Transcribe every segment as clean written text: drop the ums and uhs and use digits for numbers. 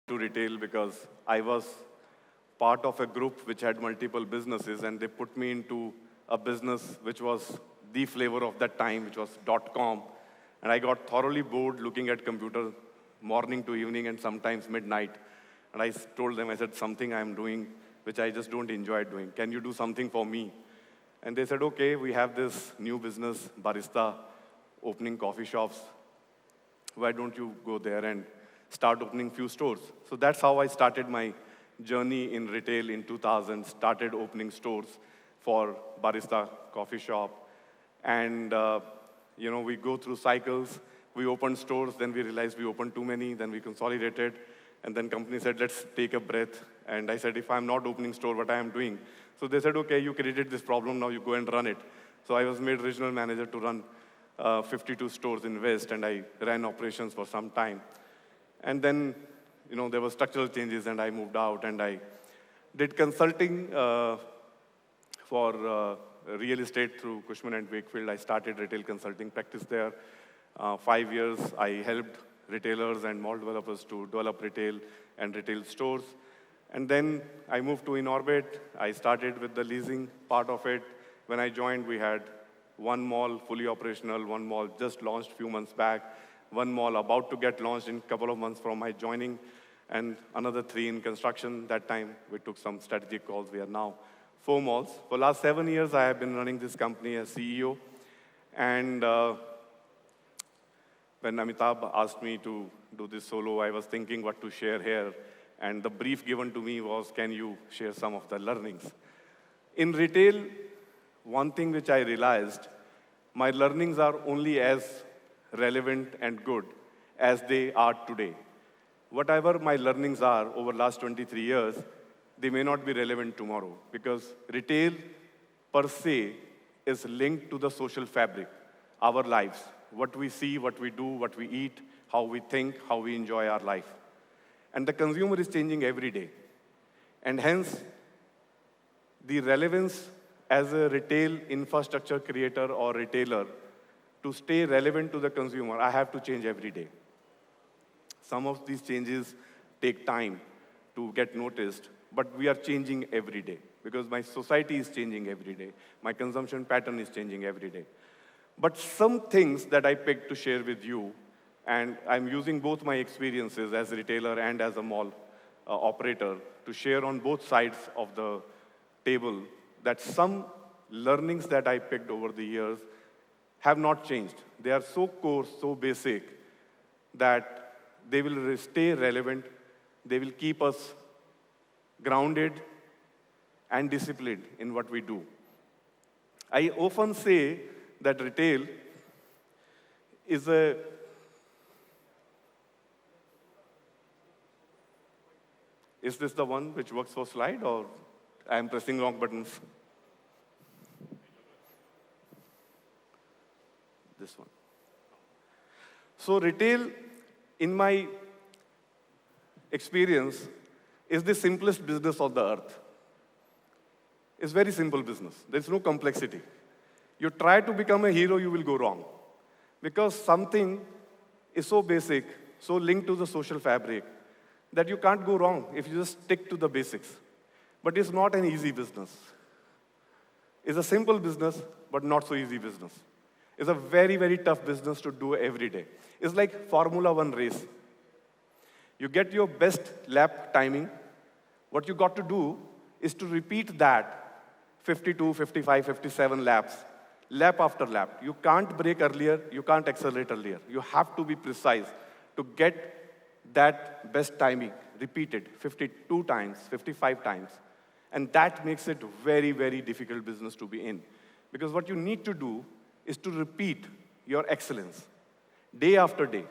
to retail because I was part of a group which had multiple businesses, and they put me into a business which was the flavor of that time, which was .com. And I got thoroughly bored looking at computer morning to evening and sometimes midnight. And I told them, I said, something I'm doing which I just don't enjoy doing. Can you do something for me? And they said, okay, we have this new business, barista, opening coffee shops. Why don't you go there and start opening few stores? So that's how I started my journey in retail in 2000, started opening stores for barista coffee shop. And we go through cycles. We opened stores, then we realized we opened too many, then we consolidated. And then company said, let's take a breath. And I said, if I'm not opening store, what I am doing? So they said, okay, you created this problem, now you go and run it. So I was made regional manager to run 52 stores in West, and I ran operations for some time. And then, there were structural changes, and I moved out, and I did consulting for real estate through Cushman & Wakefield. I started retail consulting practice there. 5 years, I helped retailers and mall developers to develop retail and retail stores. And then I moved to Inorbit. I started with the leasing part of it. When I joined, we had one mall fully operational, one mall just launched a few months back, one mall about to get launched in a couple of months from my joining, and another 3 in construction. That time, we took some strategic calls. We are now 4 malls. For the last 7 years, I have been running this company as CEO. And when Amitabh asked me to do this solo, I was thinking what to share here. And the brief given to me was, can you share some of the learnings? In retail, one thing which I realized, my learnings are only as relevant and good as they are today. Whatever my learnings are over the last 23 years, they may not be relevant tomorrow, because retail per se is linked to the social fabric, our lives, what we see, what we do, what we eat, how we think, how we enjoy our life. And the consumer is changing every day. And hence, the relevance as a retail infrastructure creator or retailer, to stay relevant to the consumer, I have to change every day. Some of these changes take time to get noticed, but we are changing every day because my society is changing every day. My consumption pattern is changing every day. But some things that I picked to share with you, and I'm using both my experiences as a retailer and as a mall operator to share on both sides of the table, that some learnings that I picked over the years have not changed. They are so core, so basic, that they will stay relevant. They will keep us grounded and disciplined in what we do. I often say that retail is a Is this the one which works for slide, or I am pressing wrong buttons? This one. So retail, in my experience, is the simplest business on the earth. It's very simple business. There's no complexity. You try to become a hero, you will go wrong. Because something is so basic, so linked to the social fabric, that you can't go wrong if you just stick to the basics. But it's not an easy business. It's a simple business, but not so easy business. It's a very, very tough business to do every day. It's like Formula 1 race. You get your best lap timing. What you got to do is to repeat that 52, 55, 57 laps, lap after lap. You can't brake earlier, you can't accelerate earlier. You have to be precise to get that best timing repeated 52 times, 55 times. And that makes it very, very difficult business to be in. Because what you need to do is to repeat your excellence day after day.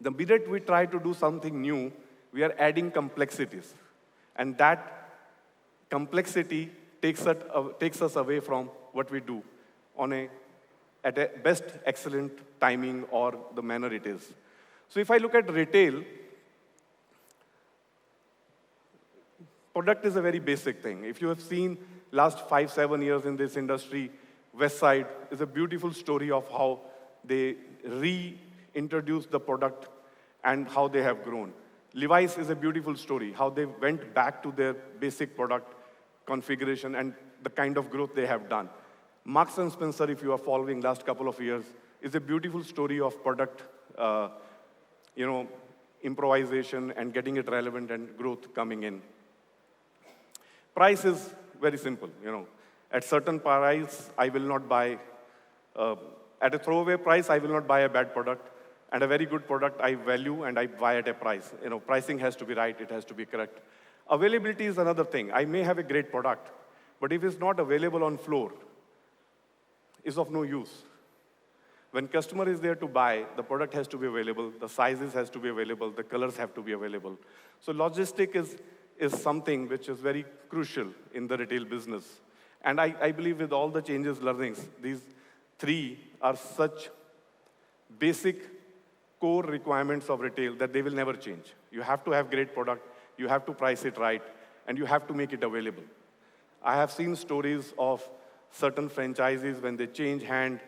The minute we try to do something new, we are adding complexities. And that complexity takes us away from what we do at a best excellent timing or the manner it is. So if I look at retail, product is a very basic thing. If you have seen last 5, 7 years in this industry, Westside is a beautiful story of how they reintroduced the product and how they have grown. Levi's is a beautiful story, how they went back to their basic product configuration and the kind of growth they have done. Marks and Spencer, if you are following last couple of years, is a beautiful story of product, improvisation and getting it relevant and growth coming in. Price is very simple, At certain price, I will not buy, at a throwaway price, I will not buy a bad product. And a very good product, I value and I buy at a price. Pricing has to be right, it has to be correct. Availability is another thing. I may have a great product, but if it's not available on floor, it's of no use. When customer is there to buy, the product has to be available, the sizes has to be available, the colors have to be available. So logistic is something which is very crucial in the retail business. And I believe with all the changes, learnings, these three are such basic core requirements of retail that they will never change. You have to have great product, you have to price it right, and you have to make it available. I have seen stories of certain franchises when they change hand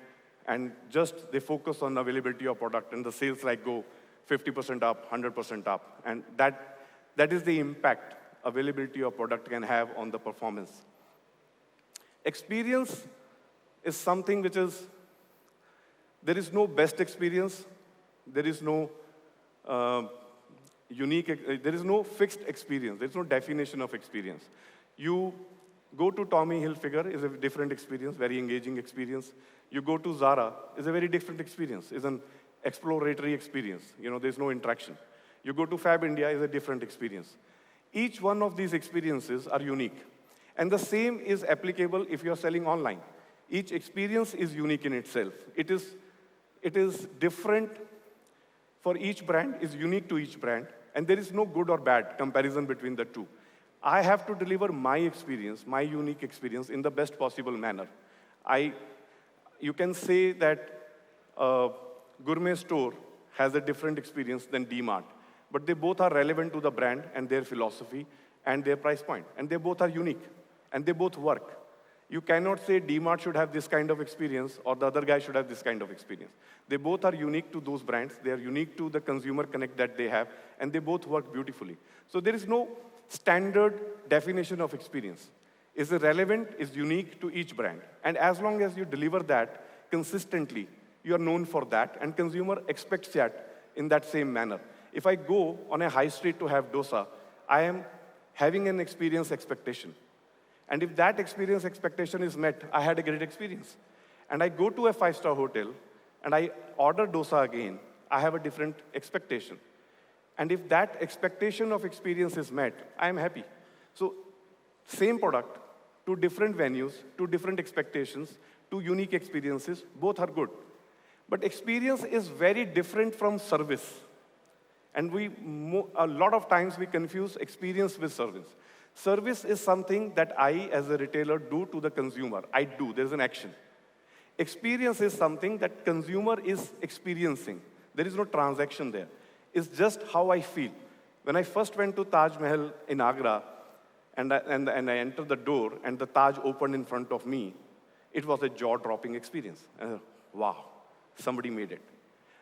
and just they focus on availability of product and the sales go 50% up, 100% up. And that is the impact availability of product can have on the performance. Experience is something which is, there is no best experience, there is no there is no fixed experience, there is no definition of experience. You go to Tommy Hilfiger is a different experience, very engaging experience. You go to Zara is a very different experience, is an exploratory experience. There's no interaction. You go to Fab India is a different experience. Each one of these experiences are unique. And the same is applicable if you're selling online. Each experience is unique in itself. It is different for each brand, is unique to each brand, and there is no good or bad comparison between the two. I have to deliver my experience, my unique experience, in the best possible manner. You can say that a gourmet store has a different experience than D-Mart, but they both are relevant to the brand and their philosophy and their price point, and they both are unique, and they both work. You cannot say D-Mart should have this kind of experience or the other guy should have this kind of experience. They both are unique to those brands. They are unique to the consumer connect that they have, and they both work beautifully. So there is no standard definition of experience. Is relevant, is unique to each brand. And as long as you deliver that consistently, you are known for that, and consumer expects that in that same manner. If I go on a high street to have dosa, I am having an experience expectation. And if that experience expectation is met, I had a great experience. And I go to a 5-star hotel, and I order dosa again, I have a different expectation. And if that expectation of experience is met, I am happy. So, same product, to different venues, to different expectations, to unique experiences, both are good. But experience is very different from service. And a lot of times we confuse experience with service. Service is something that I, as a retailer, do to the consumer. I do, there's an action. Experience is something that consumer is experiencing. There is no transaction there. It's just how I feel. When I first went to Taj Mahal in Agra, and I entered the door, and the Taj opened in front of me, it was a jaw-dropping experience. Wow, somebody made it.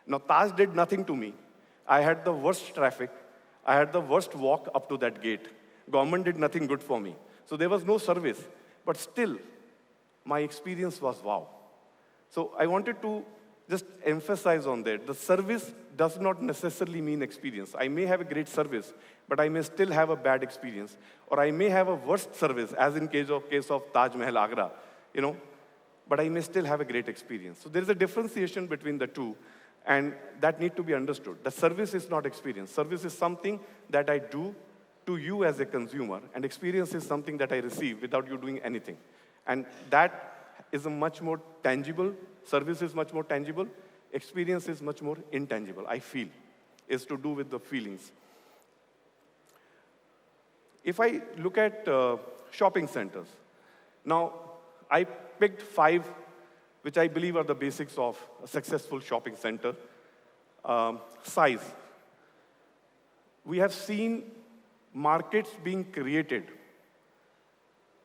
Now, Taj did nothing to me. I had the worst traffic. I had the worst walk up to that gate. Government did nothing good for me. So there was no service. But still, my experience was wow. So I wanted to just emphasize on that. The service does not necessarily mean experience. I may have a great service, but I may still have a bad experience. Or I may have a worst service, as in case of Taj Mahal Agra, but I may still have a great experience. So there is a differentiation between the two, and that need to be understood. The service is not experience. Service is something that I do to you as a consumer, and experience is something that I receive without you doing anything. And that is a much more tangible, service is much more tangible, experience is much more intangible, I feel, is to do with the feelings. If I look at shopping centers, now I picked 5 which I believe are the basics of a successful shopping center. Size. We have seen markets being created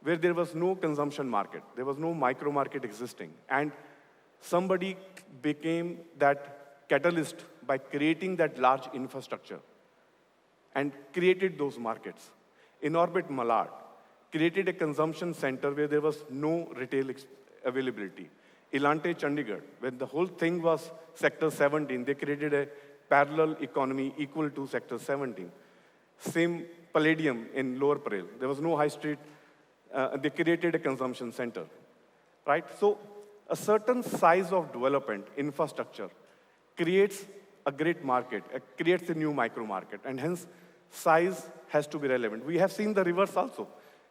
where there was no consumption market. There was no micro market existing. And somebody became that catalyst by creating that large infrastructure. and created those markets. Inorbit Malls created a consumption center where there was no retail availability. 𝗢𝘂𝘁𝗀𝗀 Chandigarh, when the whole thing was Sector 17, they created a parallel economy equal to Sector 17. Same Palladium in Lower Parel. There was no high street. They created a consumption center, right? So a certain size of development, infrastructure, creates a great market, creates a new micro market, and hence size has to be relevant. We have seen the reverse also,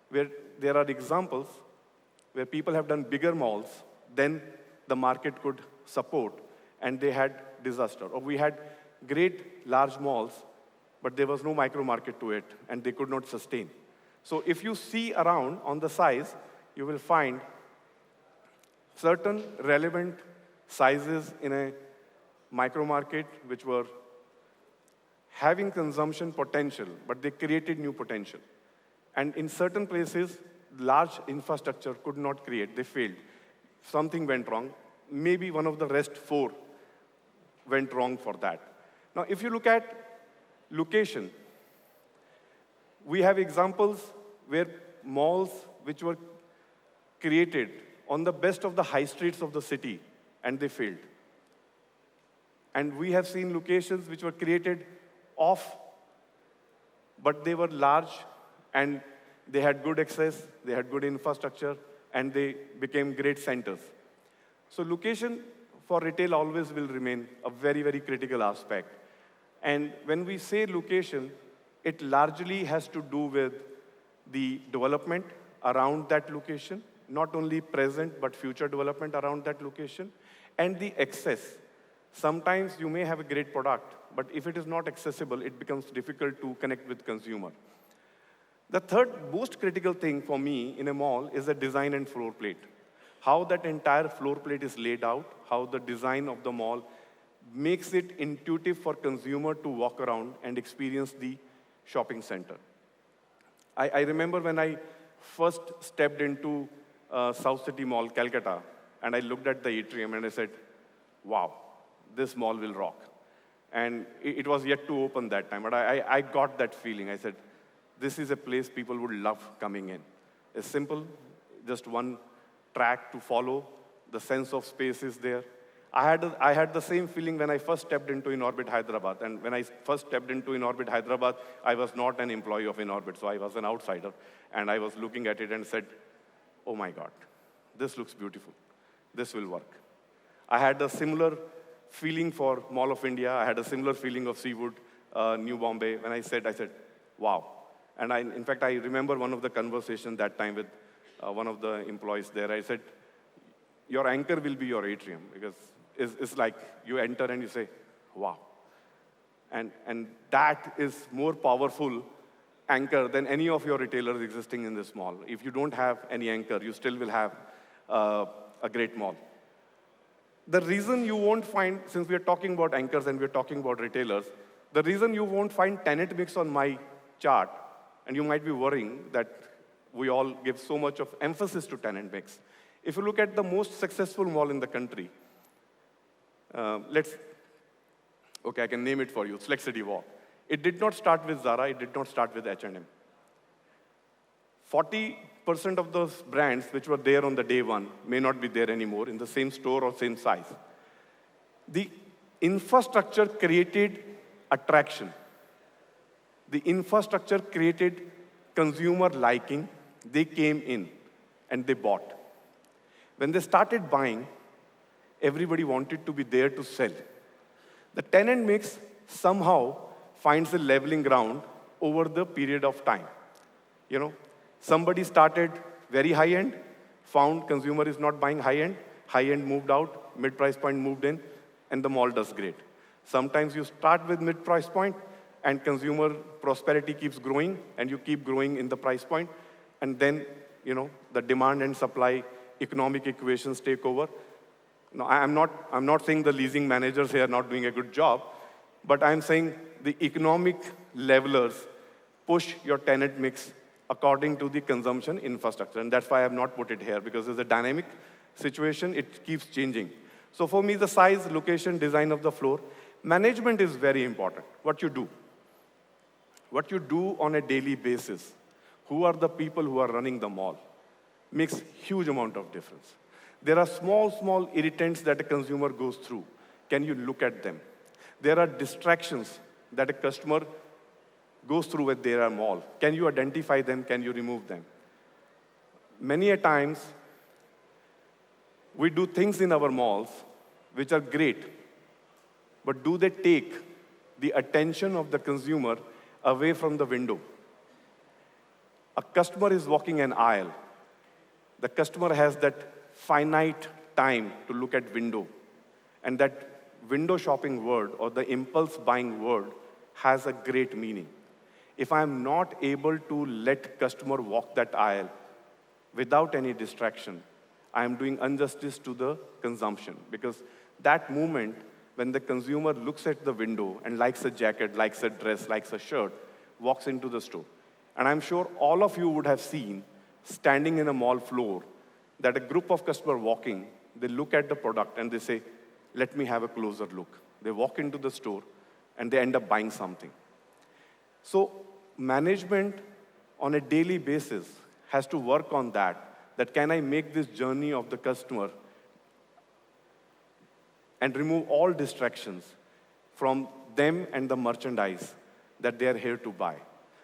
where there are examples where people have done bigger malls than the market could support, and they had disaster. Or we had great large malls, but there was no micro market to it, and they could not sustain. So if you see around on the size, you will find certain relevant sizes in a micro market which were having consumption potential, but they created new potential. And in certain places, large infrastructure could not create. They failed. Something went wrong. Maybe one of the rest 4 went wrong for that. Now, if you look at location, we have examples where malls which were created on the best of the high streets of the city, and they failed. And we have seen locations which were created off, but they were large, and they had good access, they had good infrastructure, and they became great centers. So location for retail always will remain a very, very critical aspect. And when we say location, it largely has to do with the development around that location, not only present, but future development around that location, and the access. Sometimes you may have a great product, but if it is not accessible, it becomes difficult to connect with consumer. The third most critical thing for me in a mall is the design and floor plate. How that entire floor plate is laid out, how the design of the mall makes it intuitive for consumer to walk around and experience the shopping center. I remember when I first stepped into South City Mall, Calcutta, and I looked at the atrium and I said, wow, this mall will rock. And it was yet to open that time, but I got that feeling. I said, this is a place people would love coming in. It's simple, just one track to follow. The sense of space is there. I had the same feeling when I first stepped into Inorbit Hyderabad. And when I first stepped into Inorbit Hyderabad, I was not an employee of Inorbit, so I was an outsider. And I was looking at it and said, oh my God, this looks beautiful. This will work. I had a similar feeling for Mall of India. I had a similar feeling of Seawood, New Bombay. When I said, wow. And in fact, I remember one of the conversations that time with one of the employees there. I said, your anchor will be your atrium, because it's like you enter and you say, wow. And that is more powerful anchor than any of your retailers existing in this mall. If you don't have any anchor, you still will have a great mall. The reason you won't find, since we are talking about anchors and we're talking about retailers, the reason you won't find tenant mix on my chart, and you might be worrying that we all give so much of emphasis to tenant mix. If you look at the most successful mall in the country, okay, I can name it for you, Select City Walk. It did not start with Zara, it did not start with H&M. 40% of those brands which were there on the day one may not be there anymore in the same store or same size. The infrastructure created attraction. The infrastructure created consumer liking. They came in and they bought. When they started buying, everybody wanted to be there to sell. The tenant mix somehow finds a leveling ground over the period of time. You know, somebody started very high-end, found consumer is not buying high-end moved out, mid-price point moved in, and the mall does great. Sometimes you start with mid-price point, and consumer prosperity keeps growing, and you keep growing in the price point, and then, you know, the demand and supply economic equations take over. No, I'm not saying the leasing managers here are not doing a good job, but I'm saying the economic levelers push your tenant mix according to the consumption infrastructure. And that's why I have not put it here, because it's a dynamic situation. It keeps changing. So for me, the size, location, design of the floor, management is very important, what you do. what you do on a daily basis, who are the people who are running the mall, makes huge amount of difference. There are small irritants that a consumer goes through. Can you look at them? There are distractions that a customer goes through at their mall. Can you identify them? Can you remove them? Many a times, we do things in our malls which are great, but do they take the attention of the consumer away from the window? A customer is walking an aisle. The customer has that finite time to look at window. And that window shopping word or the impulse buying word has a great meaning. If I'm not able to let customer walk that aisle without any distraction, I am doing injustice to the consumption. Because that moment when the consumer looks at the window and likes a jacket, likes a dress, likes a shirt, walks into the store. And I'm sure all of you would have seen, standing in a mall floor, that a group of customers walking, they look at the product and they say, let me have a closer look. They walk into the store and they end up buying something. So management on a daily basis has to work on that can I make this journey of the customer and remove all distractions from them and the merchandise that they are here to buy.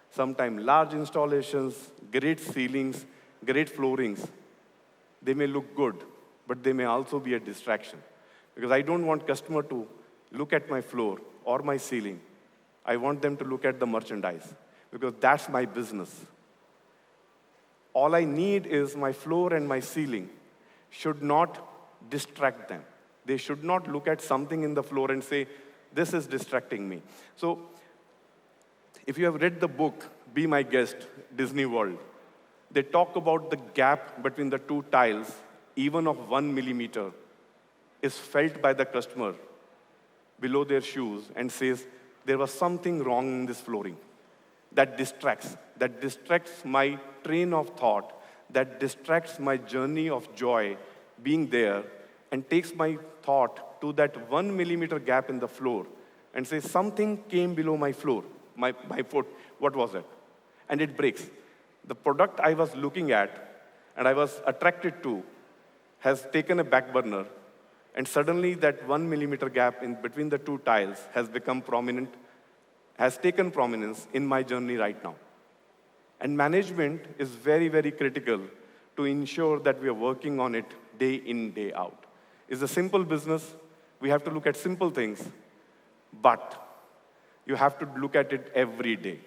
Sometimes large installations, great ceilings, great floorings, they may look good, but they may also be a distraction. Because I don't want customer to look at my floor or my ceiling. I want them to look at the merchandise, because that's my business. All I need is my floor and my ceiling should not distract them. They should not look at something in the floor and say, this is distracting me. So if you have read the book, Be My Guest, Disney World, they talk about the gap between the two tiles, even of 1 millimeter, is felt by the customer below their shoes and says, there was something wrong in this flooring. That distracts my train of thought, that distracts my journey of joy being there, and takes my thought to that 1 millimeter gap in the floor and says, something came below my floor, my foot, what was it? And it breaks. The product I was looking at and I was attracted to has taken a back burner, and suddenly that 1 millimeter gap in between the two tiles has become prominent, has taken prominence in my journey right now. And management is very, very critical to ensure that we are working on it day in, day out. It's a simple business. We have to look at simple things, but you have to look at it every day.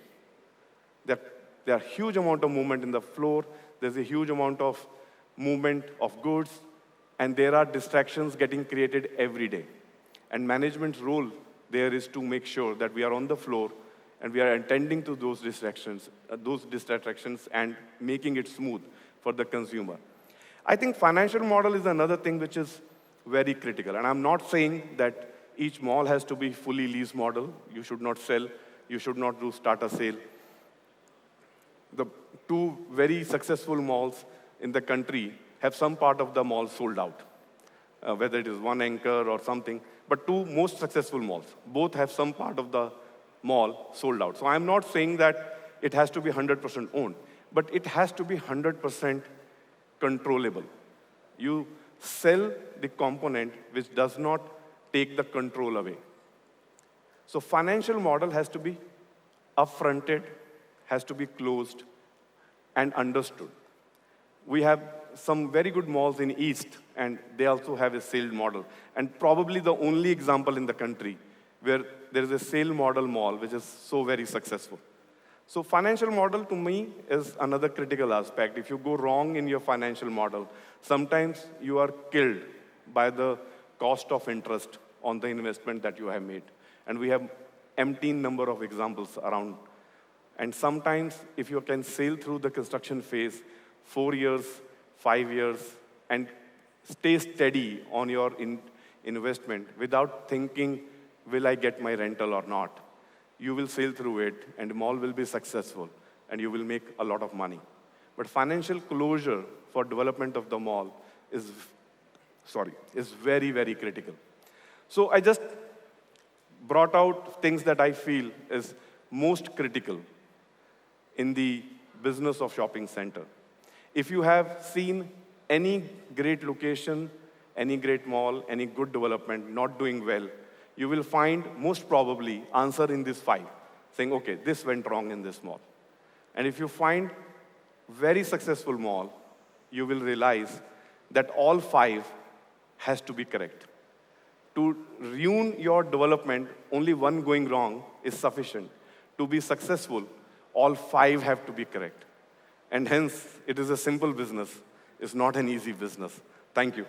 There are huge amount of movement in the floor. There's a huge amount of movement of goods, and there are distractions getting created every day. And management's role there is to make sure that we are on the floor and we are attending to those distractions and making it smooth for the consumer. I think financial model is another thing which is very critical. And I'm not saying that each mall has to be fully lease model. You should not sell. You should not do starter sale. The two very successful malls in the country have some part of the mall sold out, whether it is one anchor or something. But two most successful malls, both have some part of the mall sold out. So I'm not saying that it has to be 100% owned, but it has to be 100% controllable. You sell the component which does not take the control away. So financial model has to be upfronted, has to be closed, and understood. We have some very good malls in East, and they also have a sale model. And probably the only example in the country where there is a sale model mall which is so very successful. So financial model, to me, is another critical aspect. If you go wrong in your financial model, sometimes you are killed by the cost of interest on the investment that you have made. And we have umpteen number of examples around. And sometimes, if you can sail through the construction phase, 4 years, 5 years, and stay steady on your investment without thinking, will I get my rental or not? You will sail through it, and the mall will be successful, and you will make a lot of money. But financial closure for development of the mall is very, very critical. So I just brought out things that I feel is most critical in the business of shopping center. If you have seen any great location, any great mall, any good development not doing well, you will find most probably answer in these 5, saying, okay, this went wrong in this mall. And if you find very successful mall, you will realize that all 5 has to be correct. To ruin your development, only one going wrong is sufficient. To be successful, all 5 have to be correct. And hence, it is a simple business. It's not an easy business. Thank you.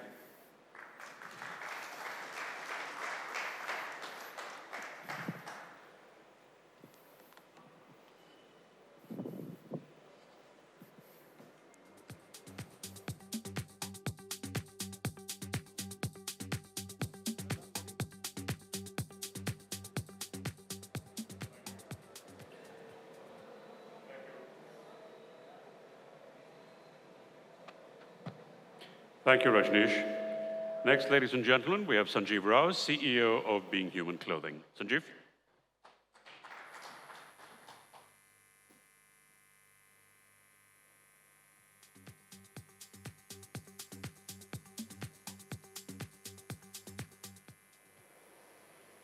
Thank you, Rajneesh. Next, ladies and gentlemen, we have Sanjeev Rao, CEO of Being Human Clothing. Sanjeev?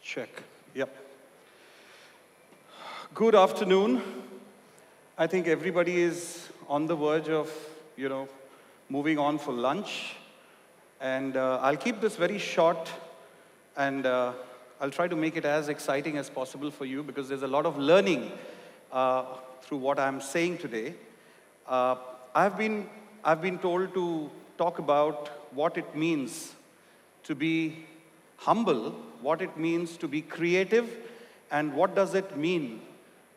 Check. Yep. Good afternoon. I think everybody is on the verge of, moving on for lunch. And I'll keep this very short, and I'll try to make it as exciting as possible for you, because there's a lot of learning through what I'm saying today. I've been told to talk about what it means to be humble, what it means to be creative, and what does it mean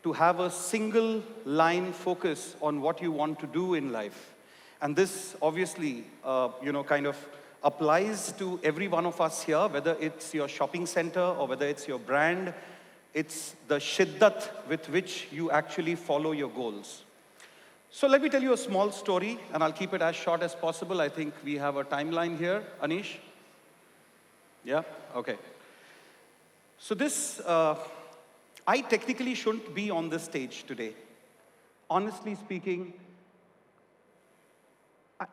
to have a single line focus on what you want to do in life. And this obviously, kind of applies to every one of us here, whether it's your shopping center or whether it's your brand. It's the shiddat with which you actually follow your goals. So let me tell you a small story, and I'll keep it as short as possible. I think we have a timeline here. Anish? Yeah? Okay. So this, I technically shouldn't be on this stage today. Honestly speaking,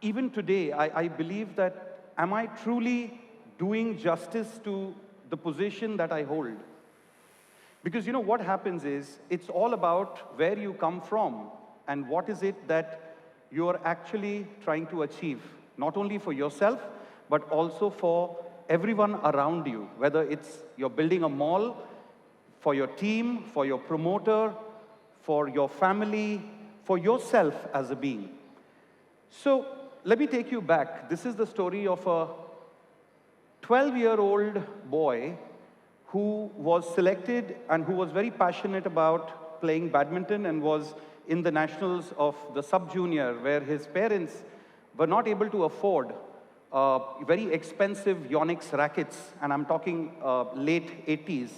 even today, I believe that, am I truly doing justice to the position that I hold? Because what happens is, it's all about where you come from and what is it that you're actually trying to achieve, not only for yourself, but also for everyone around you, whether it's you're building a mall, for your team, for your promoter, for your family, for yourself as a being. So let me take you back. This is the story of a 12-year-old boy who was selected and who was very passionate about playing badminton and was in the nationals of the sub-junior, where his parents were not able to afford very expensive Yonex rackets, and I'm talking late 80s.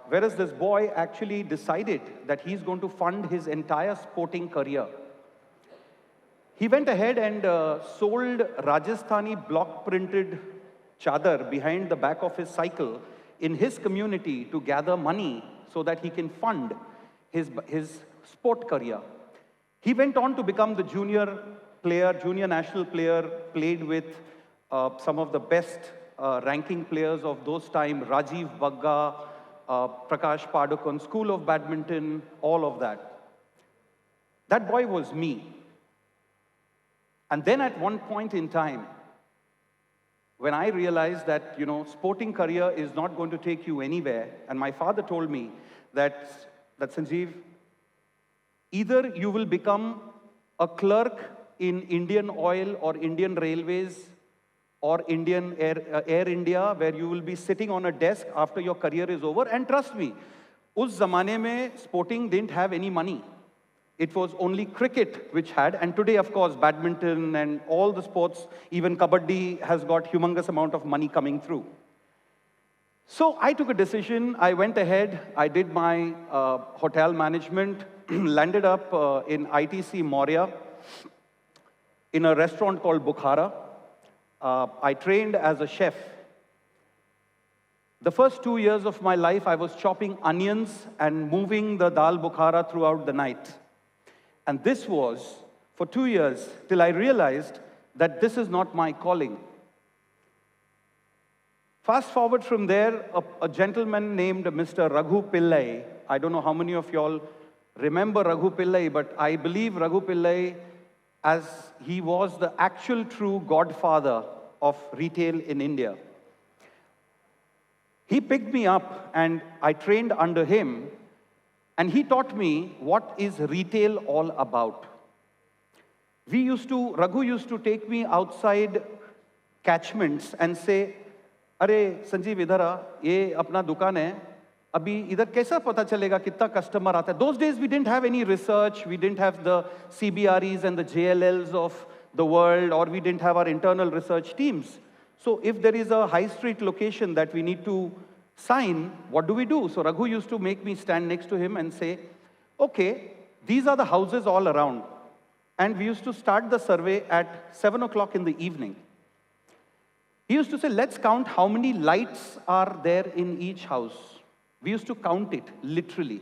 Whereas this boy actually decided that he's going to fund his entire sporting career. He went ahead and sold Rajasthani block-printed chadar behind the back of his cycle in his community to gather money so that he can fund his sport career. He went on to become the junior national player, played with some of the best ranking players of those time, 𝗢𝗲𝗶𝗶𝗀, Prakash Padukone, School of Badminton, all of that. That boy was me. And then at one point in time, when I realized that, sporting career is not going to take you anywhere, and my father told me that Sanjeev, either you will become a clerk in Indian Oil or Indian Railways or Indian Air India, where you will be sitting on a desk after your career is over. And trust me, us zamane mein sporting didn't have any money. It was only cricket which had, and today, of course, badminton and all the sports, even kabaddi has got humongous amount of money coming through. So I took a decision. I went ahead. I did my hotel management, landed up in ITC Maurya in a restaurant called Bukhara. I trained as a chef. The first 2 years of my life, I was chopping onions and moving the dal bukhara throughout the night. And this was for 2 years till I realized that this is not my calling. Fast forward from there, a gentleman named Mr. 𝗢𝗂𝘁𝗀𝗀. I don't know how many of y'all remember 𝗢𝗂𝗀𝗀𝗀, but I believe 𝗢𝗂𝗀𝗀𝗀 as he was the actual true godfather of retail in India. He picked me up and I trained under him, and he taught me what is retail all about. Raghu used to take me outside catchments and say, "Arey Sanjeev, idhar aa, ye apna dukaan hai, abhi idhar kaisa pata chalega kitna customer aata hai?" Those days we didn't have any research, we didn't have the CBREs and the JLLs of the world, or we didn't have our internal research teams. So if there is a high street location that we need to sign, what do we do? So Raghu used to make me stand next to him and say, "Okay, these are the houses all around." And we used to start the survey at 7 o'clock in the evening. He used to say, "Let's count how many lights are there in each house." We used to count it, literally.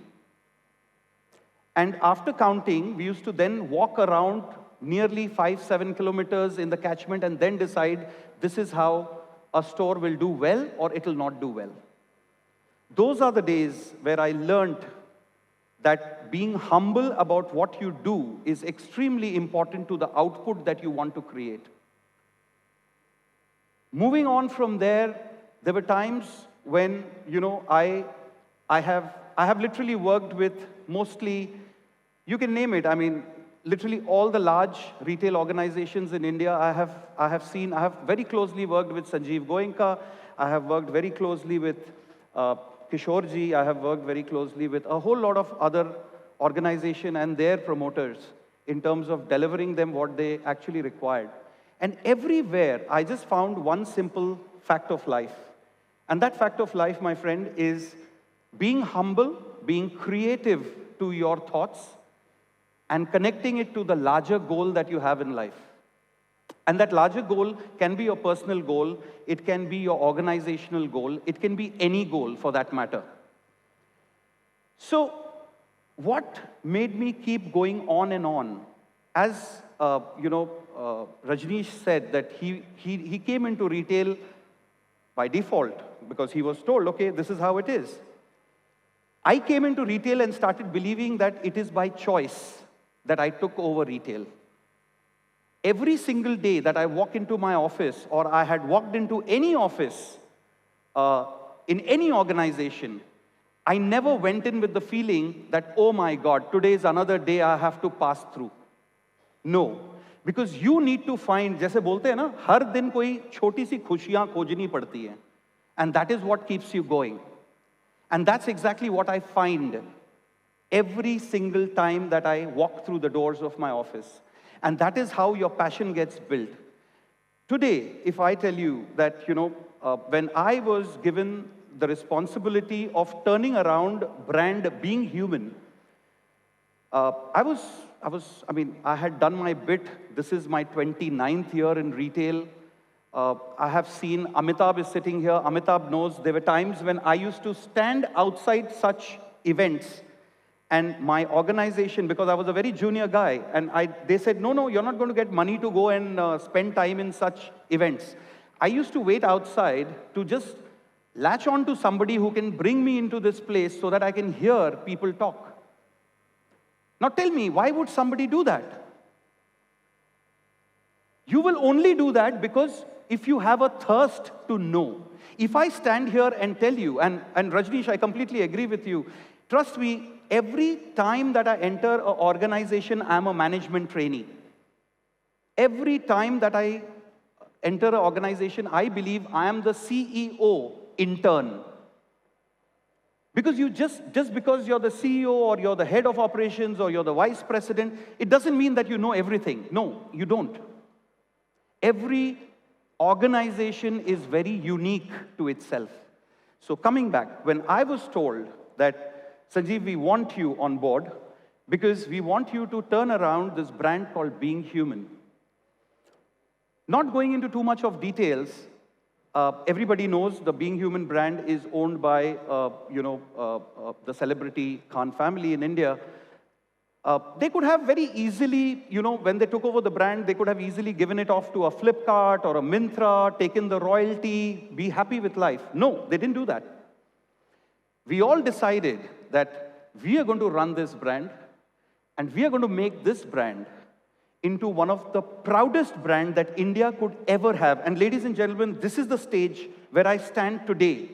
And after counting, we used to then walk around nearly 5-7 kilometers in the catchment and then decide this is how a store will do well or it will not do well. Those are the days where I learned that being humble about what you do is extremely important to the output that you want to create. Moving on from there, there were times when, I have literally worked with mostly, you can name it, literally all the large retail organizations in India. I have very closely worked with Sanjeev Goenka. I have worked very closely with 𝗦𝘁𝗁𝗀𝗀. I have worked very closely with a whole lot of other organizations and their promoters in terms of delivering them what they actually required. And everywhere, I just found one simple fact of life. And that fact of life, my friend, is being humble, being creative to your thoughts, and connecting it to the larger goal that you have in life. And that larger goal can be your personal goal, it can be your organizational goal, it can be any goal for that matter. So, what made me keep going on and on? As Rajneesh said that he came into retail by default because he was told, okay, this is how it is. I came into retail and started believing that it is by choice that I took over retail. Every single day that I walk into my office, or I had walked into any office in any organization, I never went in with the feeling that, oh my God, today is another day I have to pass through. No, because you need to find, जैसे बोलते हैं ना, हर दिन कोई छोटी सी खुशियां खोजनी पड़ती हैं, and that is what keeps you going. And that's exactly what I find every single time that I walk through the doors of my office. And that is how your passion gets built. Today, if I tell you that, when I was given the responsibility of turning around brand Being Human, I had done my bit. This is my 29th year in retail. I have seen, Amitabh is sitting here. Amitabh knows there were times when I used to stand outside such events, and my organization, because I was a very junior guy, and they said, no, you're not going to get money to go and spend time in such events. I used to wait outside to just latch on to somebody who can bring me into this place so that I can hear people talk. Now tell me, why would somebody do that? You will only do that because if you have a thirst to know. If I stand here and tell you, and Rajneesh, I completely agree with you, trust me, every time that I enter an organization, I'm a management trainee. Every time that I enter an organization, I believe I am the CEO intern. Because just because you're the CEO or you're the head of operations or you're the vice president, it doesn't mean that you know everything. No, you don't. Every organization is very unique to itself. So coming back, when I was told that, Sanjeev, we want you on board because we want you to turn around this brand called Being Human. Not going into too much of details, Everybody knows the Being Human brand is owned by, the celebrity Khan family in India. They could have very easily, when they took over the brand, they could have easily given it off to a Flipkart or a Myntra, taken the royalty, be happy with life. No, they didn't do that. We all decided that we are going to run this brand, and we are going to make this brand into one of the proudest brands that India could ever have. And ladies and gentlemen, this is the stage where I stand today.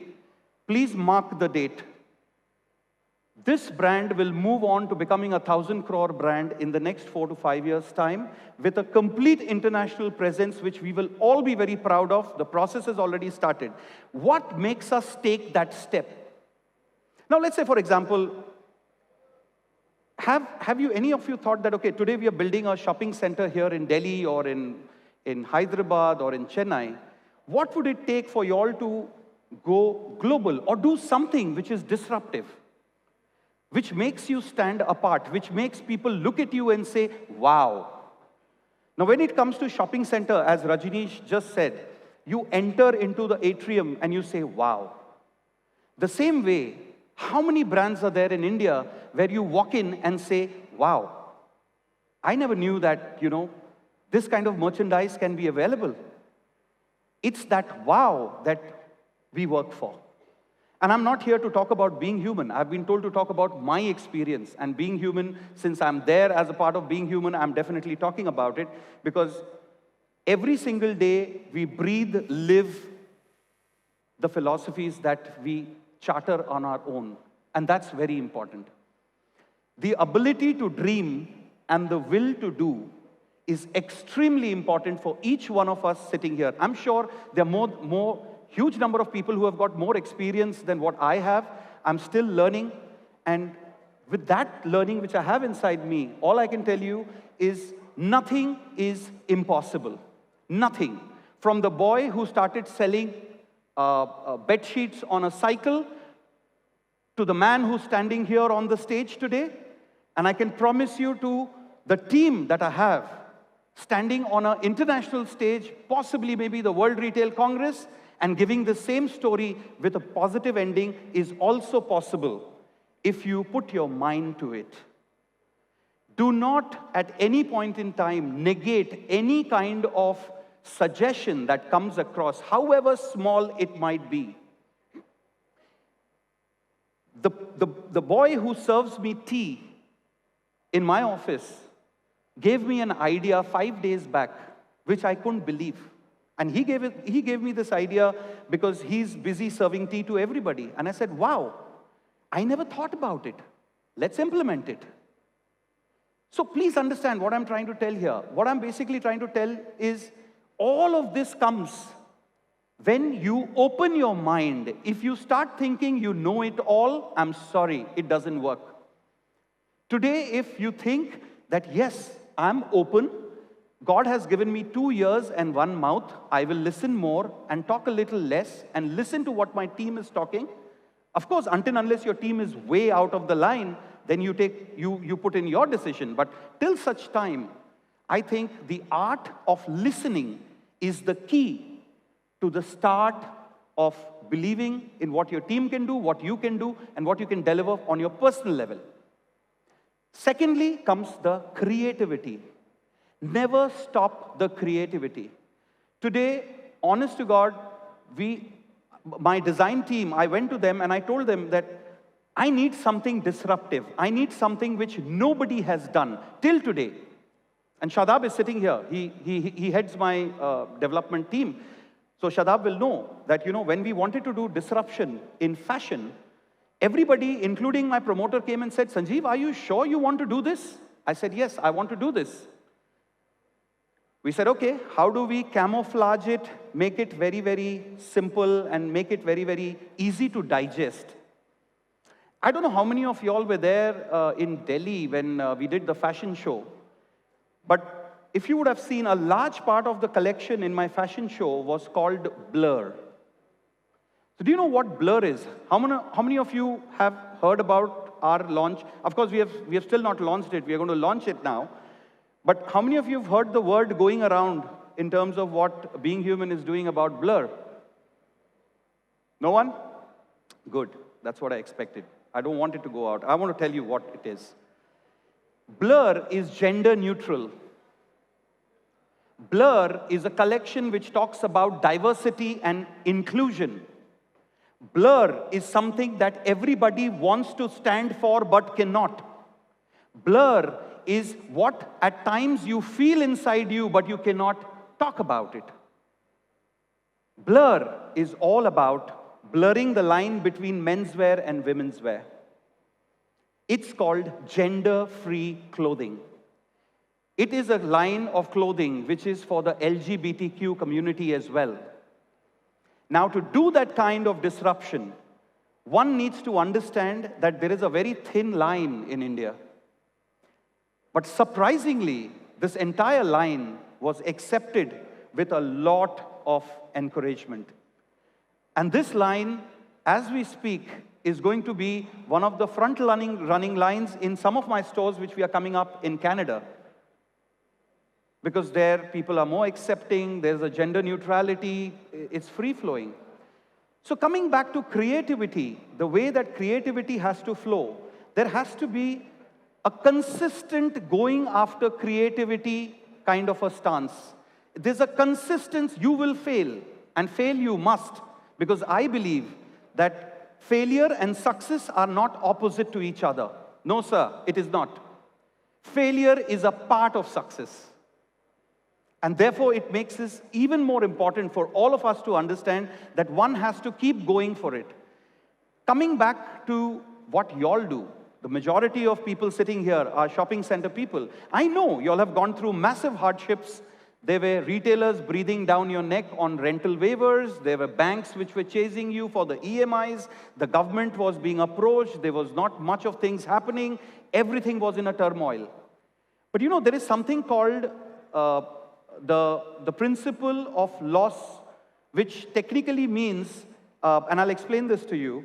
Please mark the date. This brand will move on to becoming a 1,000 crore brand in the next 4 to 5 years' time with a complete international presence, which we will all be very proud of. The process has already started. What makes us take that step? Now, let's say, for example, have you, any of you thought that, okay, today we are building a shopping center here in Delhi or in Hyderabad or in Chennai. What would it take for you all to go global or do something which is disruptive, which makes you stand apart, which makes people look at you and say, wow. Now, when it comes to shopping center, as Rajneesh just said, you enter into the atrium and you say, wow. The same way, how many brands are there in India where you walk in and say, wow, I never knew that, this kind of merchandise can be available. It's that wow that we work for. And I'm not here to talk about Being Human. I've been told to talk about my experience. And Being Human, since I'm there as a part of Being Human, I'm definitely talking about it. Because every single day, we breathe, live the philosophies that we charter on our own. And that's very important. The ability to dream and the will to do is extremely important for each one of us sitting here. I'm sure there are huge number of people who have got more experience than what I have. I'm still learning. And with that learning which I have inside me, all I can tell you is nothing is impossible. Nothing. From the boy who started selling bed sheets on a cycle to the man who's standing here on the stage today. And I can promise you to the team that I have standing on an international stage, possibly maybe the World Retail Congress, and giving the same story with a positive ending is also possible if you put your mind to it. Do not at any point in time negate any kind of suggestion that comes across, however small it might be. The boy who serves me tea in my office gave me an idea 5 days back, which I couldn't believe. And he gave me this idea because he's busy serving tea to everybody. And I said, wow, I never thought about it. Let's implement it. So please understand what I'm trying to tell here. What I'm basically trying to tell is all of this comes when you open your mind. If you start thinking you know it all, I'm sorry, it doesn't work. Today, if you think that, yes, I'm open, God has given me 2 ears and 1 mouth, I will listen more and talk a little less and listen to what my team is talking. Of course, until unless your team is way out of the line, then you put in your decision. But till such time, I think the art of listening is the key to the start of believing in what your team can do, what you can do, and what you can deliver on your personal level. Secondly comes the creativity. Never stop the creativity. Today, honest to God, my design team, I went to them and I told them that I need something disruptive. I need something which nobody has done till today. And Shadab is sitting here. He heads my development team. So Shadab will know that, when we wanted to do disruption in fashion, everybody, including my promoter, came and said, Sanjeev, are you sure you want to do this? I said, yes, I want to do this. We said, okay, how do we camouflage it, make it very, very simple, and make it very, very easy to digest? I don't know how many of you all were there in Delhi when we did the fashion show. But if you would have seen, a large part of the collection in my fashion show was called Blur. So do you know what Blur is? How many of you have heard about our launch? Of course, we have still not launched it. We are going to launch it now. But how many of you have heard the word going around in terms of what Being Human is doing about Blur? No one? Good. That's what I expected. I don't want it to go out. I want to tell you what it is. Blur is gender neutral. Blur is a collection which talks about diversity and inclusion. Blur is something that everybody wants to stand for but cannot. Blur is what at times you feel inside you but you cannot talk about it. Blur is all about blurring the line between menswear and women's wear. It's called gender-free clothing. It is a line of clothing which is for the LGBTQ community as well. Now, to do that kind of disruption, one needs to understand that there is a very thin line in India. But surprisingly, this entire line was accepted with a lot of encouragement. And this line, as we speak, is going to be one of the running lines in some of my stores which we are coming up in Canada. Because there people are more accepting, there's a gender neutrality, it's free-flowing. So coming back to creativity, the way that creativity has to flow, there has to be a consistent going after creativity kind of a stance. There's a consistency, you will fail, and fail you must, because I believe that failure and success are not opposite to each other. No, sir, it is not. Failure is a part of success. And therefore, it makes this even more important for all of us to understand that one has to keep going for it. Coming back to what y'all do, the majority of people sitting here are shopping center people. I know y'all have gone through massive hardships. There were retailers breathing down your neck on rental waivers. There were banks which were chasing you for the EMIs. The government was being approached. There was not much of things happening. Everything was in a turmoil. But you know, there is something called the principle of loss, which technically means, and I'll explain this to you,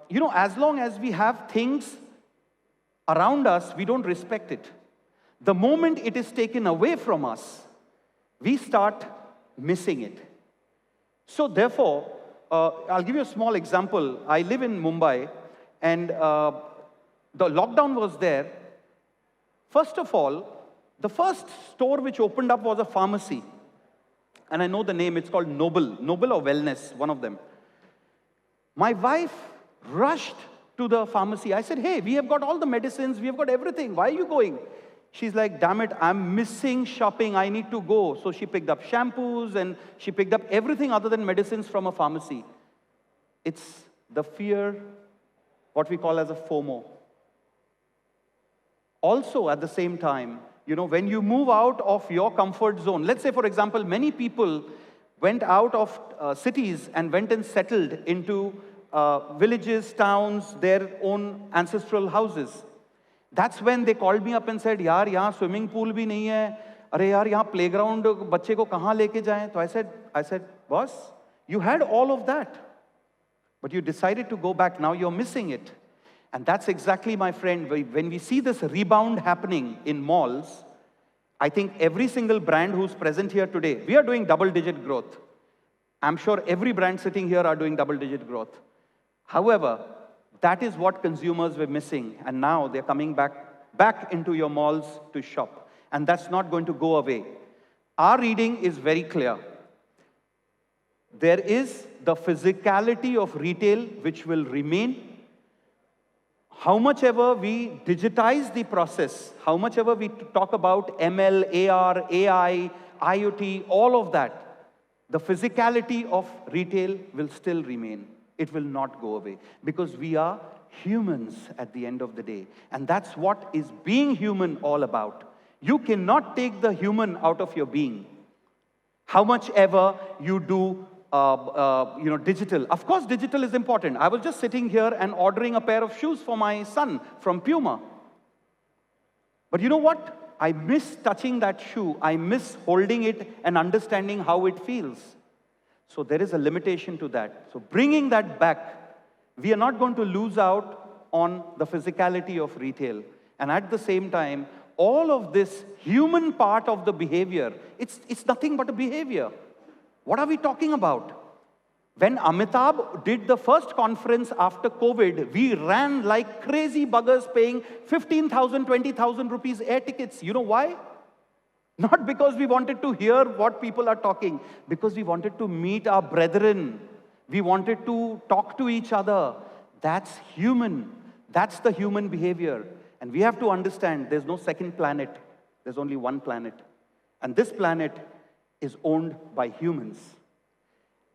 you know, as long as we have things around us, we don't respect it. The moment it is taken away from us, we start missing it. So therefore, I'll give you a small example. I live in Mumbai, and the lockdown was there. First of all, the first store which opened up was a pharmacy. And I know the name, it's called Noble or Wellness, one of them. My wife rushed to the pharmacy. I said, hey, we have got all the medicines, we have got everything. Why are you going? She's like, damn it, I'm missing shopping, I need to go. So she picked up shampoos and she picked up everything other than medicines from a pharmacy. It's the fear, what we call as a FOMO. Also, at the same time, you know, when you move out of your comfort zone, let's say, for example, many people went out of cities and went and settled into villages, towns, their own ancestral houses. That's when they called me up and said, yaar, yahan swimming pool bhi nahi hai. Are yaar, yahan playground, bacche ko kahan leke jaye? So I said, boss, you had all of that, but you decided to go back. Now you're missing it. And that's exactly, my friend, when we see this rebound happening in malls, I think every single brand who's present here today, we are doing double-digit growth. I'm sure every brand sitting here are doing double-digit growth. However, that is what consumers were missing, and now they're coming back into your malls to shop. And that's not going to go away. Our reading is very clear. There is the physicality of retail which will remain. How much ever we digitize the process, how much ever we talk about ML, AR, AI, IoT, all of that, the physicality of retail will still remain. It will not go away, because we are humans at the end of the day. And that's what is being human all about. You cannot take the human out of your being. How much ever you do digital. Of course, digital is important. I was just sitting here and ordering a pair of shoes for my son from Puma. But you know what? I miss touching that shoe. I miss holding it and understanding how it feels. So there is a limitation to that. So bringing that back, we are not going to lose out on the physicality of retail. And at the same time, all of this human part of the behavior, it's nothing but a behavior. What are we talking about? When Amitabh did the first conference after COVID, we ran like crazy buggers paying 15,000, 20,000 rupees air tickets. You know why? Not because we wanted to hear what people are talking, because we wanted to meet our brethren. We wanted to talk to each other. That's human. That's the human behavior. And we have to understand there's no second planet. There's only one planet. And this planet is owned by humans.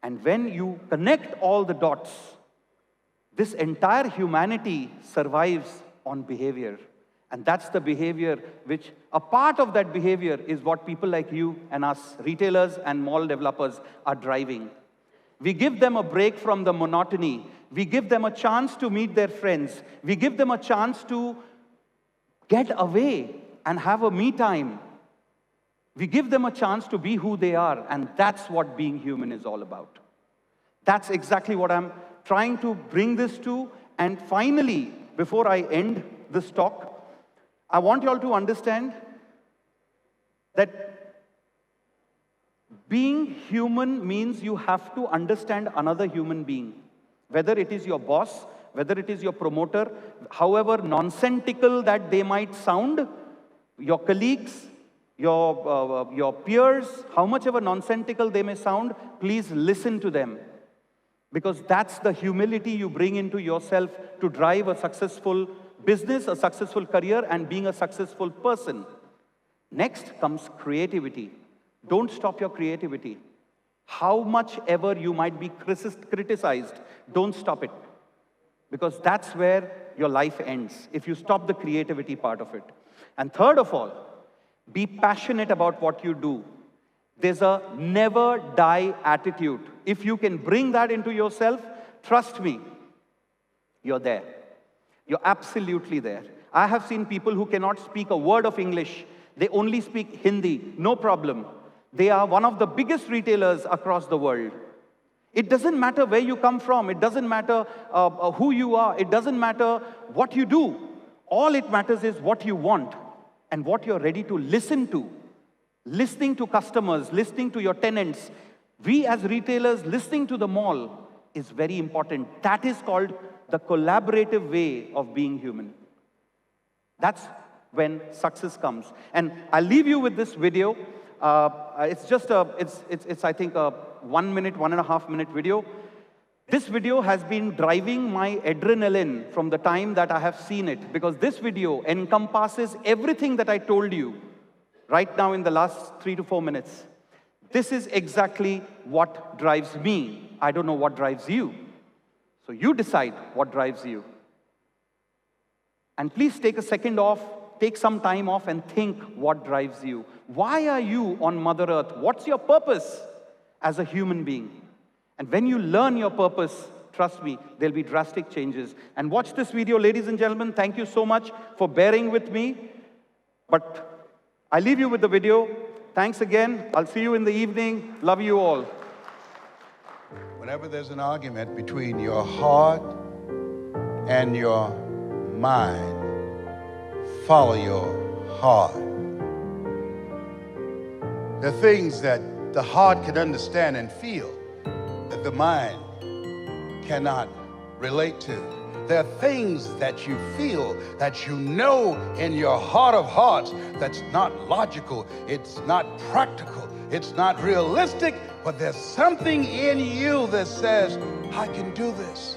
And when you connect all the dots, this entire humanity survives on behavior. And that's the behavior which, a part of that behavior is what people like you and us, retailers and mall developers, are driving. We give them a break from the monotony. We give them a chance to meet their friends. We give them a chance to get away and have a me time. We give them a chance to be who they are, and that's what being human is all about. That's exactly what I'm trying to bring this to. And finally, before I end this talk, I want you all to understand that being human means you have to understand another human being. Whether it is your boss, whether it is your promoter, however nonsensical that they might sound, your colleagues, your peers, how much ever nonsensical they may sound, please listen to them. Because that's the humility you bring into yourself to drive a successful business, a successful career, and being a successful person. Next comes creativity. Don't stop your creativity. How much ever you might be criticized, don't stop it. Because that's where your life ends, if you stop the creativity part of it. And third of all, be passionate about what you do. There's a never die attitude. If you can bring that into yourself, trust me, you're there. You're absolutely there. I have seen people who cannot speak a word of English. They only speak Hindi, no problem. They are one of the biggest retailers across the world. It doesn't matter where you come from. It doesn't matter who you are. It doesn't matter what you do. All it matters is what you want and what you're ready to listen to. Listening to customers, listening to your tenants. We as retailers, listening to the mall is very important. That is called the collaborative way of being human. That's when success comes. And I'll leave you with this video. It's just I think a 1 minute, 1.5 minute video. This video has been driving my adrenaline from the time that I have seen it, because this video encompasses everything that I told you right now in the last 3 to 4 minutes. This is exactly what drives me. I don't know what drives you. So you decide what drives you. And please take a second off, take some time off and think what drives you. Why are you on Mother Earth? What's your purpose as a human being? And when you learn your purpose, trust me, there'll be drastic changes. And watch this video, ladies and gentlemen. Thank you so much for bearing with me. But I leave you with the video. Thanks again. I'll see you in the evening. Love you all. Whenever there's an argument between your heart and your mind, follow your heart. There are things that the heart can understand and feel that the mind cannot relate to. There are things that you feel, that you know in your heart of hearts, that's not logical, it's not practical, it's not realistic, but there's something in you that says, I can do this.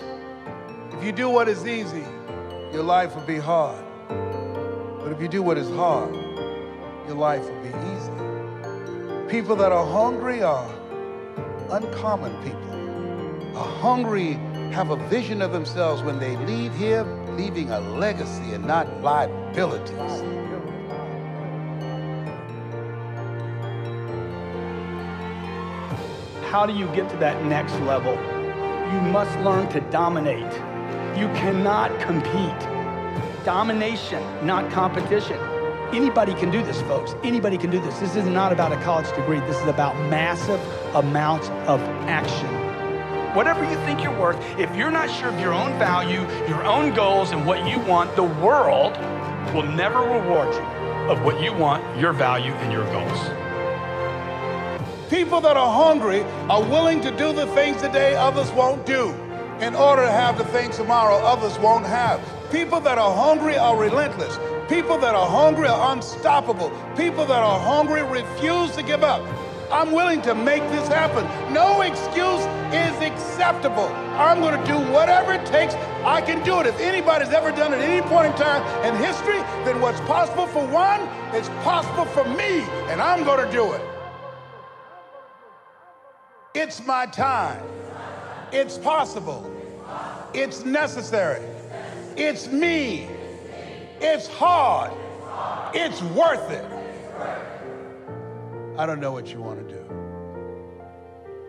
If you do what is easy, your life will be hard. But if you do what is hard, your life will be easy. People that are hungry are uncommon people. Are hungry, have a vision of themselves when they leave here, leaving a legacy and not liabilities. How do you get to that next level? You must learn to dominate. You cannot compete. Domination, not competition. Anybody can do this, folks. Anybody can do this. This is not about a college degree. This is about massive amounts of action. Whatever you think you're worth, if you're not sure of your own value, your own goals, and what you want, the world will never reward you of what you want, your value, and your goals. People that are hungry are willing to do the things today others won't do in order to have the things tomorrow others won't have. People that are hungry are relentless. People that are hungry are unstoppable. People that are hungry refuse to give up. I'm willing to make this happen. No excuse is acceptable. I'm going to do whatever it takes. I can do it. If anybody's ever done it at any point in time in history, then what's possible for one is possible for me, and I'm going to do it. It's my time. It's possible. It's necessary. It's me. It's hard. It's worth it. I don't know what you want to do.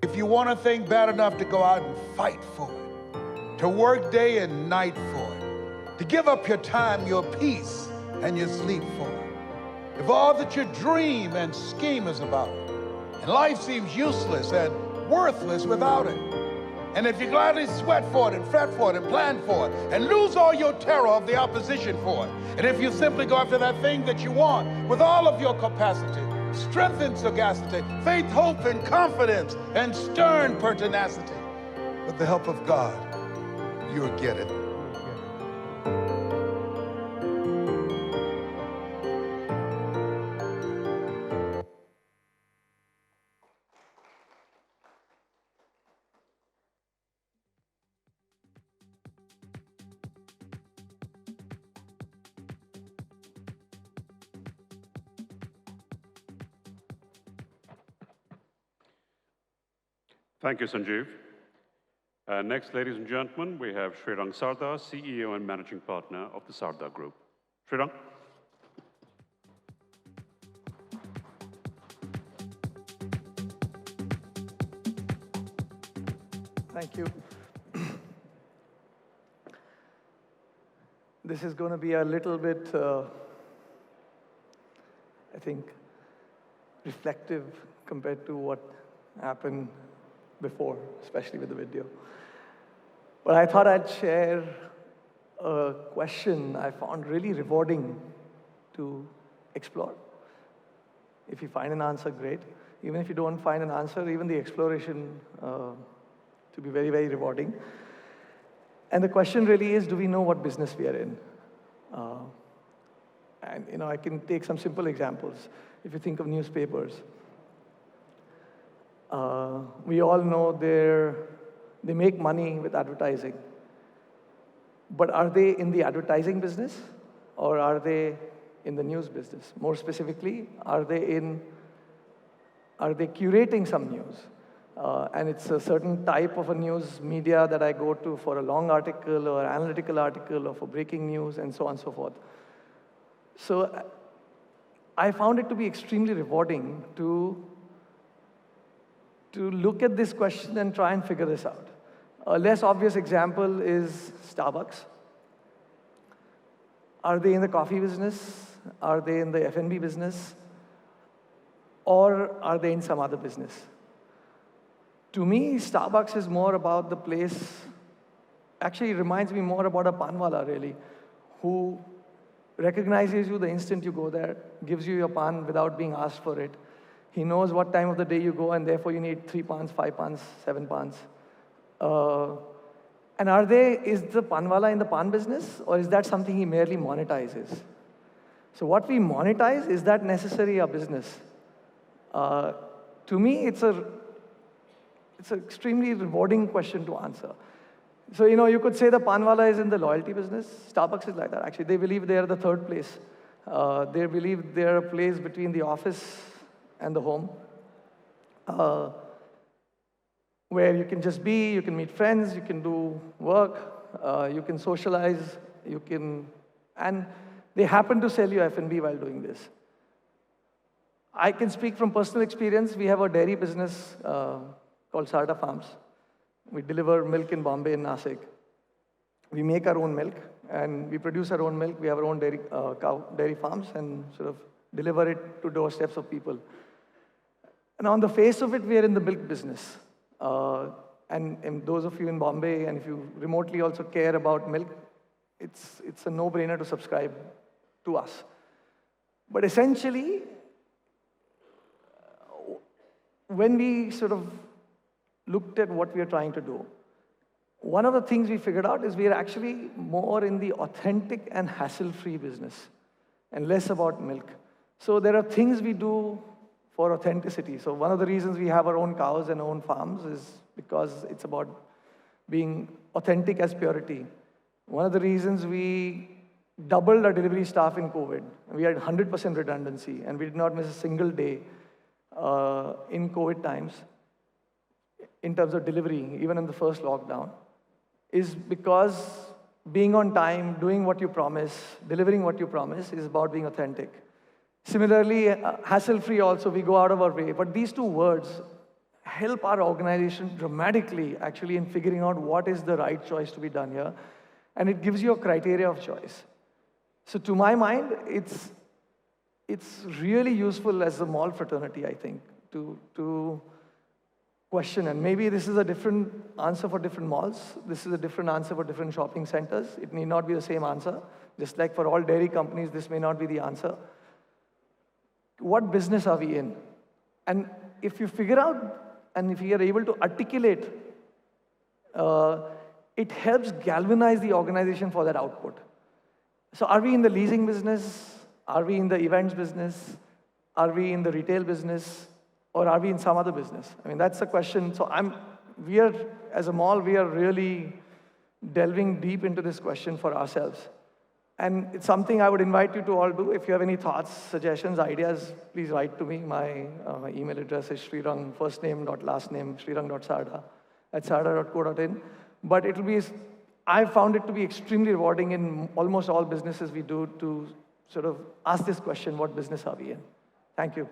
If you want a thing bad enough to go out and fight for it, to work day and night for it, to give up your time, your peace, and your sleep for it, if all that you dream and scheme is about it, and life seems useless and worthless without it, and if you gladly sweat for it and fret for it and plan for it and lose all your terror of the opposition for it, and if you simply go after that thing that you want with all of your capacity, strength and sagacity, faith, hope, and confidence, and stern pertinacity, with the help of God, you'll get it. Thank you, Sanjeev. Next, ladies and gentlemen, we have Shrirang Sarda, CEO and Managing Partner of the Sarda Group. Shrirang. Thank you. This is going to be a little bit, I think, reflective compared to what happened before, especially with the video. But I thought I'd share a question I found really rewarding to explore. If you find an answer, great. Even if you don't find an answer, even the exploration to be very, very rewarding. And the question really is, do we know what business we are in? And I can take some simple examples. If you think of newspapers, we all know they make money with advertising. But are they in the advertising business or are they in the news business? More specifically, are they curating some news? And it's a certain type of a news media that I go to for a long article or analytical article or for breaking news and so on and so forth. So I found it to be extremely rewarding to look at this question and try and figure this out. A less obvious example is Starbucks. Are they in the coffee business? Are they in the F&B business? Or are they in some other business? To me, Starbucks is more about the place, actually it reminds me more about a panwala really, who recognizes you the instant you go there, gives you your pan without being asked for it. He knows what time of the day you go, and therefore you need 3 pans, 5 pans, 7 pans. And is the panwala in the pan business, or is that something he merely monetizes? So what we monetize, is that necessary a business? To me, it's an extremely rewarding question to answer. So, you could say the panwala is in the loyalty business. Starbucks is like that, actually. They believe they are the third place. They believe they are a place between the office and the home, where you can just be, you can meet friends, you can do work, you can socialize, and they happen to sell you F&B while doing this. I can speak from personal experience. We have a dairy business called Sarda Farms. We deliver milk in Bombay and Nasik. We make our own milk, and we produce our own milk. We have our own dairy farms and sort of deliver it to doorsteps of people. And on the face of it, we are in the milk business. And those of you in Bombay, and if you remotely also care about milk, it's a no-brainer to subscribe to us. But essentially, when we sort of looked at what we are trying to do, one of the things we figured out is we are actually more in the authentic and hassle-free business and less about milk. So there are things we do for authenticity. So one of the reasons we have our own cows and own farms is because it's about being authentic as purity. One of the reasons we doubled our delivery staff in COVID. We had 100% redundancy, and we did not miss a single day in COVID times in terms of delivery, even in the first lockdown, is because being on time, doing what you promise, delivering what you promise is about being authentic. Similarly, hassle-free also, we go out of our way. But these two words help our organization dramatically, actually, in figuring out what is the right choice to be done here. And it gives you a criteria of choice. So to my mind, it's really useful as a mall fraternity, I think, to question. And maybe this is a different answer for different malls. This is a different answer for different shopping centers. It need not be the same answer. Just like for all dairy companies, this may not be the answer. What business are we in? And if you figure out, and if you are able to articulate, it helps galvanize the organization for that output. So are we in the leasing business? Are we in the events business? Are we in the retail business? Or are we in some other business? I mean, that's the question. So as a mall, we are really delving deep into this question for ourselves. And it's something I would invite you to all do. If you have any thoughts, suggestions, ideas, please write to me. My email address is Shrirang, first name, last name, shrirang.sarda@sarda.co.in. But I found it to be extremely rewarding in almost all businesses we do to sort of ask this question, what business are we in? Thank you.